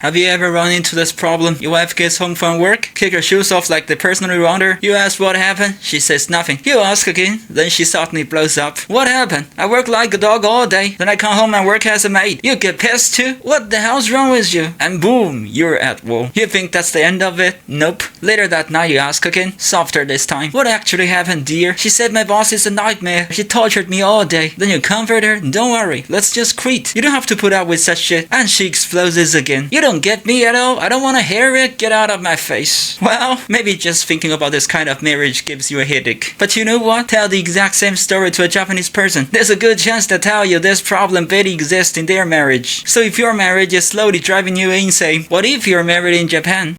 Have you ever run into this problem? Your wife gets home from work, kick her shoes off like they personally wronged her. You ask what happened, she says nothing. You ask again, then she suddenly blows up. What happened? I work like a dog all day, then I come home and work as a maid. You get pissed too? What the hell's wrong with you? And boom, you're at war. You think that's the end of it? Nope. Later that night you ask again, softer this time. What actually happened, dear? She said my boss is a nightmare. She tortured me all day. Then you comfort her, don't worry, let's just quit. You don't have to put up with such shit. And she explodes again. You don't get me at all? I don't want to hear it. Get out of my face. Well, maybe just thinking about this kind of marriage gives you a headache. But you know what? Tell the exact same story to a Japanese person. There's a good chance to tell you this problem barely exists in their marriage. So if your marriage is slowly driving you insane, what if you're married in Japan?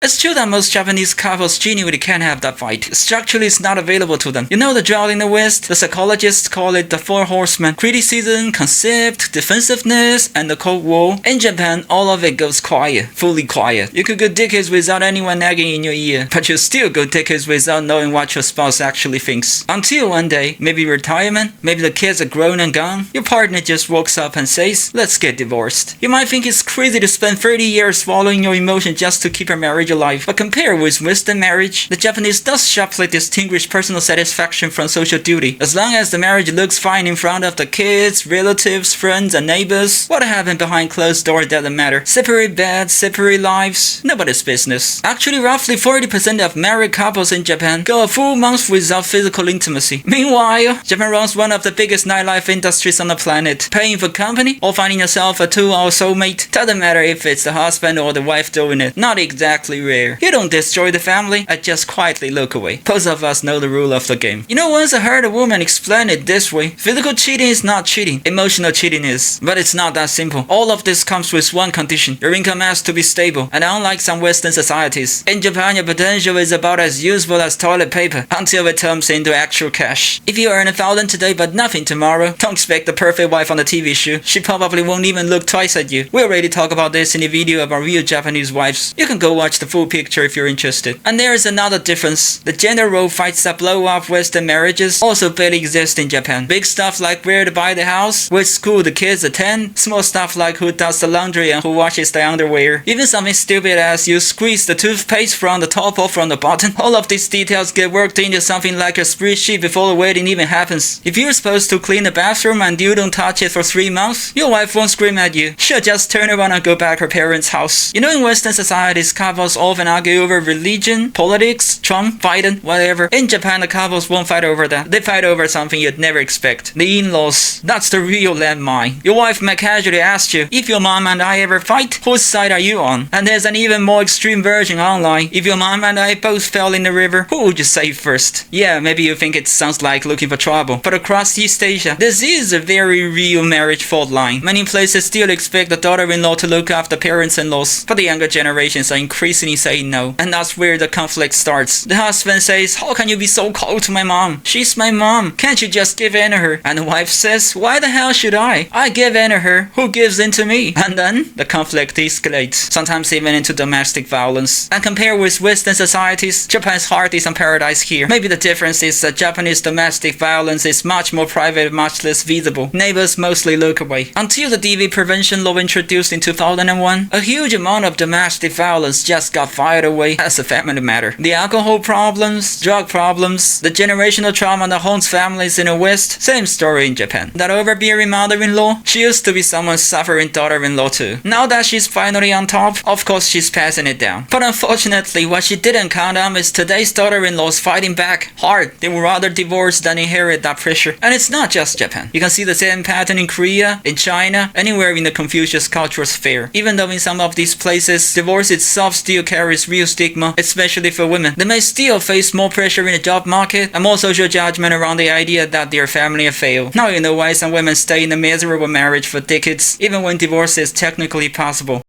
It's true that most Japanese couples genuinely can't have that fight. Structurally, it's not available to them. You know the drought in the West? The psychologists call it the Four Horsemen. Criticism, contempt, defensiveness, and the Cold War. In Japan, all of it goes quiet. Fully quiet. You could go decades without anyone nagging in your ear. But you still go decades without knowing what your spouse actually thinks. Until one day, maybe retirement, maybe the kids are grown and gone, your partner just walks up and says, let's get divorced. You might think it's crazy to spend 30 years following your emotion just to keep your marriage alive. But compared with Western marriage, the Japanese does sharply distinguish personal satisfaction from social duty. As long as the marriage looks fine in front of the kids, relatives, friends, and neighbors, what happened behind closed doors doesn't matter. Separate beds, separate lives, nobody's business. Actually, roughly 40% of married couples in Japan go a full month without physical intimacy. Meanwhile, Japan runs one of the biggest nightlife industries on the planet. Paying for company or finding yourself a 2-hour soulmate doesn't matter if it's the husband or the wife doing it. Not exactly rare. You don't destroy the family, I just quietly look away. Most of us know the rule of the game. You know, once I heard a woman explain it this way: physical cheating is not cheating, emotional cheating is. But it's not that simple. All of this comes with one condition: your income has to be stable. And unlike some Western societies, in Japan your potential is about as useful as toilet paper until it turns into actual cash. If you earn 1,000 today but nothing tomorrow, don't expect the perfect wife on the TV show. She probably won't even look twice at you. We already talked about this in a video about real Japanese wives. You can go watch the full picture if you're interested. And there is another difference. The gender role fights that blow up Western marriages also barely exist in Japan. Big stuff like where to buy the house, which school the kids attend, small stuff like who does the laundry and who washes the underwear. Even something stupid as you squeeze the toothpaste from the top or from the bottom. All of these details get worked into something like a spreadsheet before the wedding even happens. If you're supposed to clean the bathroom and you don't touch it for 3 months, your wife won't scream at you. She'll just turn around and go back her parents' house. You know, in Western societies, couples often argue over religion, politics, Trump, Biden, whatever. In Japan, the couples won't fight over that. They fight over something you'd never expect. The in-laws. That's the real landmine. Your wife might casually ask you, if your mom and I ever fight, whose side are you on? And there's an even more extreme version online. If your mom and I both fell in the river, who would you save first? Yeah, maybe you think it sounds like looking for trouble. But across East Asia, this is a very real marriage fault line. Many places still expect the daughter-in-law to look after parents-in-laws, but the younger generations are increasingly saying no. And that's where the conflict starts. The husband says, how can you be so cold to my mom? She's my mom. Can't you just give in to her? And the wife says, why the hell should I? I give in to her. Who gives in to me? And then the conflict escalates, sometimes even into domestic violence. And compared with Western societies, Japan's heart is on paradise here. Maybe the difference is that Japanese domestic violence is much more private, much less visible. Neighbors mostly look away. Until the DV prevention law introduced in 2001, a huge amount of domestic violence just got fired away as a family matter. The alcohol problems, drug problems, the generational trauma that haunts families in the West, same story in Japan. That overbearing mother-in-law, she used to be someone's suffering daughter-in-law too. Now that she's finally on top, of course she's passing it down. But unfortunately, what she didn't count on is today's daughter-in-laws fighting back hard. They would rather divorce than inherit that pressure. And it's not just Japan. You can see the same pattern in Korea, in China, anywhere in the Confucius cultural sphere. Even though in some of these places, divorce itself still carries real stigma, especially for women. They may still face more pressure in the job market and more social judgment around the idea that their family have failed. Now you know why some women stay in a miserable marriage for decades, even when divorce is technically possible.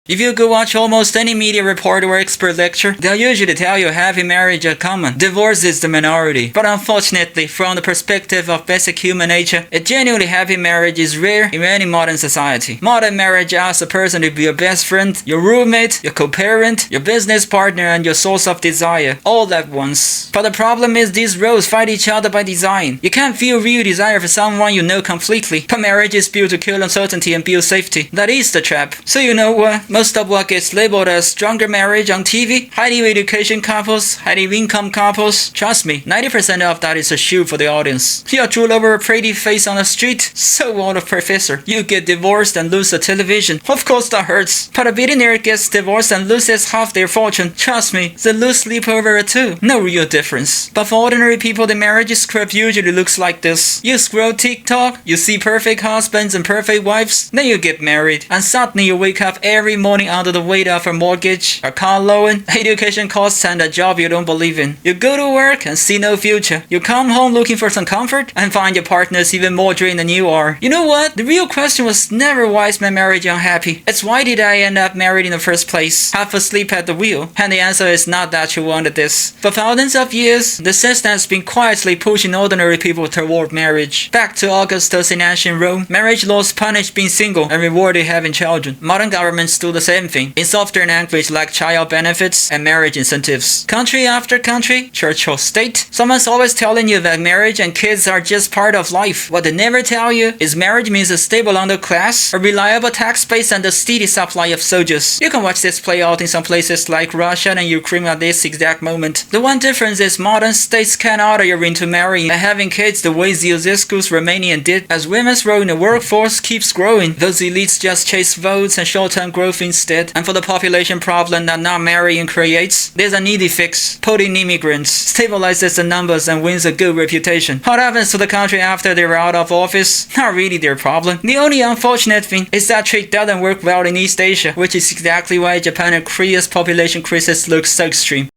If you go watch almost any media report or expert lecture, they'll usually tell you happy marriage are common. Divorce is the minority. But unfortunately, from the perspective of basic human nature, a genuinely happy marriage is rare in any modern society. Modern marriage asks a person to be your best friend, your roommate, your co-parent, your business partner, and your source of desire, all at once. But the problem is these roles fight each other by design. You can't feel real desire for someone you know completely. But marriage is built to kill uncertainty and build safety. That is the trap. So you know what? Most of what gets labeled as stronger marriage on TV, highly education couples, highly income couples, trust me, 90% of that is a shoe for the audience. You drool over a pretty face on the street, so what a professor. You get divorced and lose the television. Of course that hurts. But a billionaire gets divorced and loses half their fortune. Trust me, they lose sleep over it too. No real difference. But for ordinary people, the marriage script usually looks like this. You scroll TikTok, you see perfect husbands and perfect wives, then you get married, and suddenly you wake up every morning under the weight of a mortgage, a car loan, education costs, and a job you don't believe in. You go to work and see no future. You come home looking for some comfort and find your partner's even more drained than you are. You know what? The real question was never why is my marriage unhappy. It's why did I end up married in the first place? Half asleep at the wheel. And the answer is not that you wanted this. For thousands of years, the system has been quietly pushing ordinary people toward marriage. Back to Augustus in ancient Rome, marriage laws punished being single and rewarded having children. Modern governments do the same thing in softer language like child benefits and marriage incentives. Country after country, church or state, someone's always telling you that marriage and kids are just part of life. What they never tell you is marriage means a stable underclass, a reliable tax base, and a steady supply of soldiers. You can watch this play out in some places like Russia and Ukraine at this exact moment. The one difference is modern states can order you into marrying and having kids the way Ceausescu's Romanian did. As women's role in the workforce keeps growing, those elites just chase votes and short-term growth instead. And for the population problem that not marrying creates, there's an easy fix. Put in immigrants, stabilizes the numbers and wins a good reputation. What happens to the country after they're out of office? Not really their problem. The only unfortunate thing is that trick doesn't work well in East Asia, which is exactly why Japan and Korea's population crisis looks so extreme.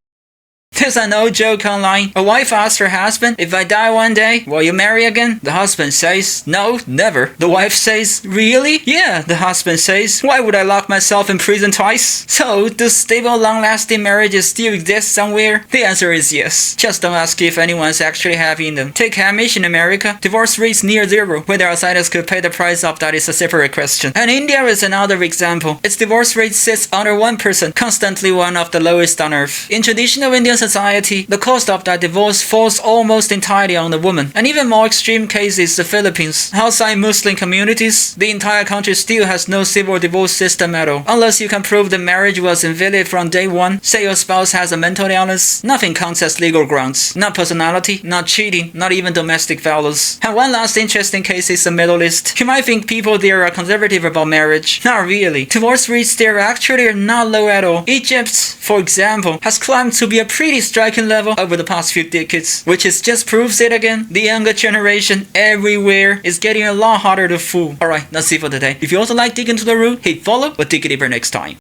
There's an old joke online. A wife asks her husband, if I die one day, will you marry again? The husband says, no, never. The wife says, really? Yeah, the husband says, why would I lock myself in prison twice? So, do stable, long-lasting marriages still exist somewhere? The answer is yes. Just don't ask if anyone's actually happy in them. Take Hamish in America. Divorce rates near zero. Whether outsiders could pay the price of that is a separate question. And India is another example. Its divorce rate sits under 1%, constantly one of the lowest on earth. In traditional Indian society, the cost of that divorce falls almost entirely on the woman. And even more extreme case is the Philippines. Outside Muslim communities, the entire country still has no civil divorce system at all. Unless you can prove the marriage was invalid from day one, say your spouse has a mental illness, nothing counts as legal grounds. Not personality, not cheating, not even domestic violence. And one last interesting case is the Middle East. You might think people there are conservative about marriage. Not really. Divorce rates there actually are not low at all. Egypt, for example, has climbed to be a pretty striking level over the past few decades, which just proves it again. The younger generation everywhere is getting a lot harder to fool. Alright, that's it for today. If you also like digging to the root, hit follow, we'll dig it deeper next time.